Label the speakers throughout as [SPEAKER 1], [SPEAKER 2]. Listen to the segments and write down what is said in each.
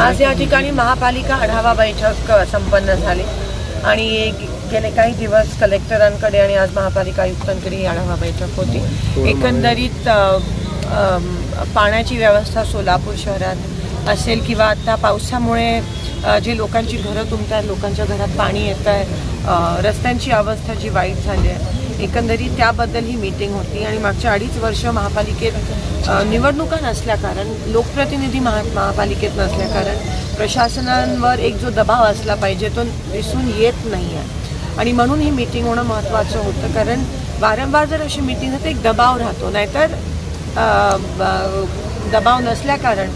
[SPEAKER 1] आज या ठिकाणी महापालिका आढावा बैठक संपन्न झाली आणि गेले काही दिवस कलेक्टरांकडे आणि आज महापालिका आयुक्तांकडे ही आढावा बैठक होती। एकंदरीत पाण्याची व्यवस्था सोलापूर शहरात असेल किंवा आता पावसामुळे जे लोकांची घरं तुंबतात, लोकांच्या घरात पाणी येत आहे, रस्त्यांची अवस्था जी वाईट झाली आहे, एकंदरीत त्याबद्दल ही मीटिंग होती। आणि मागच्या 2.5 वर्ष महापालिकेत निवडणुका नसल्या कारण, लोकप्रतिनिधी महापालिकेत नसल्या कारण प्रशासनावर एक जो दबाव असला पाहिजे तो दिसून येत नाही आहे आणि म्हणून ही मीटिंग होणं महत्त्वाचं होतं। कारण वारंवार जर अशी मीटिंग होते एक दबाव राहतो, नाहीतर दबाव नसल्या कारण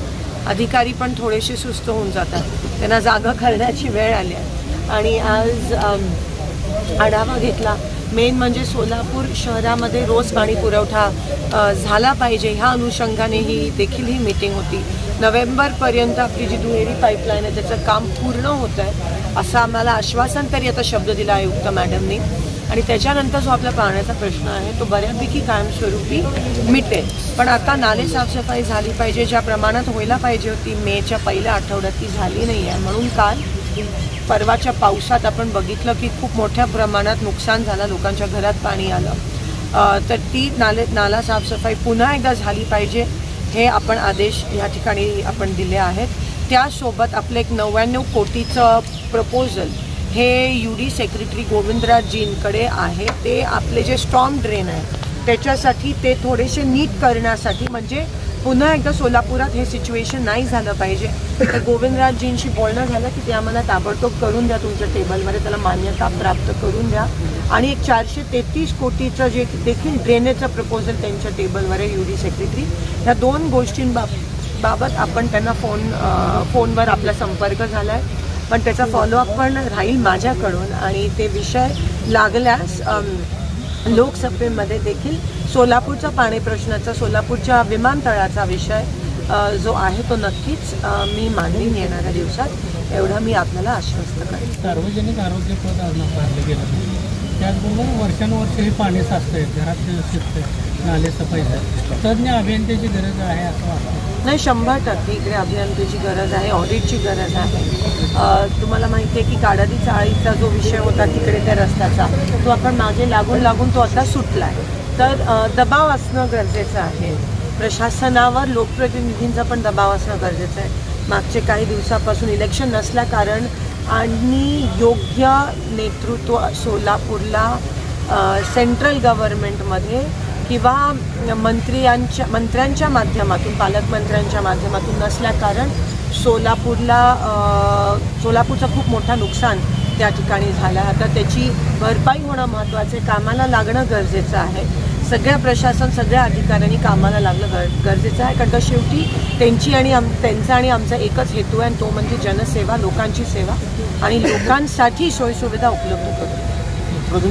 [SPEAKER 1] अधिकारी पण थोडेसे सुस्त होऊन जातात, त्यांना जागा करण्याची वेळ आली आहे। आणि आज आढावा घेतला, मेन म्हणजे सोलापूर शहरामध्ये रोज पाणी पुरवठा झाला पाहिजे ह्या अनुषंगाने देखील ही मीटिंग होती। नोव्हेंबरपर्यंत आपली जी दुहेरी पाईपलाईन आहे त्याचं काम पूर्ण होतं आहे असं आम्हाला आश्वासन तरी आता शब्द दिला आयुक्त मॅडमनी आणि त्याच्यानंतर जो आपला पाण्याचा प्रश्न आहे तो बऱ्यापैकी कायमस्वरूपी मिटेल। पण आता नाले साफसफाई झाली पाहिजे, ज्या प्रमाणात व्हायला पाहिजे होती मेच्या पहिल्या आठवड्यात ती झाली नाही आहे। म्हणून काल परवाच्या पावसात आपण बघितलं की खूप मोठ्या प्रमाणात नुकसान झालं, लोकांच्या घरात पाणी आलं, तर ती नाला साफसफाई पुन्हा एकदा झाली पाहिजे हे आपण आदेश या ठिकाणी आपण दिले आहेत। त्यासोबत आपलं एक 99 कोटीचं प्रपोजल हे UD सेक्रेटरी गोविंदराजजींकडे आहे, ते आपले जे स्टॉर्म ड्रेन आहे त्याच्यासाठी ते थोडेसे नीट करण्यासाठी, म्हणजे पुन्हा एकदा सोलापुरात हे सिच्युएशन नाही झालं पाहिजे। तर गोविंदराजजींशी बोलणं झालं की ते आम्हाला ताबडतोब करून द्या, तुमच्या टेबलमध्ये त्याला मान्यता प्राप्त करून द्या आणि एक 433 कोटीचं जे देखील ड्रेनेजचं प्रपोजल त्यांच्या टेबलवर आहे UD सेक्रेटरी। ह्या 2 गोष्टींबाबत आपण त्यांना फोनवर आपला संपर्क झाला आहे, पण त्याचा फॉलोअप पण राहील माझ्याकडून आणि ते विषय लागल्यास लोकसभेमध्ये देखील सोलापूरचा पाणी प्रश्नाचा, सोलापूरच्या विमानतळाचा विषय जो आहे तो नक्कीच मी मांडीन येणाऱ्या दिवसात, एवढं मी आपल्याला आश्वस्त करेन।
[SPEAKER 2] सार्वजनिक आरोग्य पद मानलं गेलं, त्याचबरोबर वर्षानुवर्ष हे पाणी साचतंय, घरात शिरतंय, नाले सफाईचं तज्ज्ञ अभियंत्याची गरज आहे असं वाटतं?
[SPEAKER 1] नाही, 100% इकडे अभियंत्याची गरज आहे, ऑडिटची गरज आहे। तुम्हाला माहिती आहे की काडादी चाळीचा जो विषय होता तिकडे त्या रस्त्याचा, तो आपण मागे लागून तो आता सुटला आहे, तर दबाव असणं गरजेचं आहे। प्रशासनावर लोकप्रतिनिधींचा पण दबाव असणं गरजेचं आहे। मागचे काही दिवसापासून इलेक्शन नसल्या कारण आणि योग्य नेतृत्व सोलापूरला सेंट्रल गव्हर्नमेंटमध्ये किंवा मंत्र्यांच्या माध्यमातून, पालकमंत्र्यांच्या माध्यमातून नसल्या कारण सोलापूरचं खूप मोठं नुकसान त्या ठिकाणी झालं आहे। आता त्याची भरपाई होणं महत्त्वाचं आहे, कामाला लागणं गरजेचं आहे। सगळ्या प्रशासन, सगळ्या अधिकाऱ्यांनी कामाला लागणं गरजेचं आहे, कारण का शेवटी त्यांचा आणि आमचा एकच हेतू आहे, तो म्हणजे जनसेवा, लोकांची सेवा आणि लोकांसाठी सोयीसुविधा उपलब्ध करणं।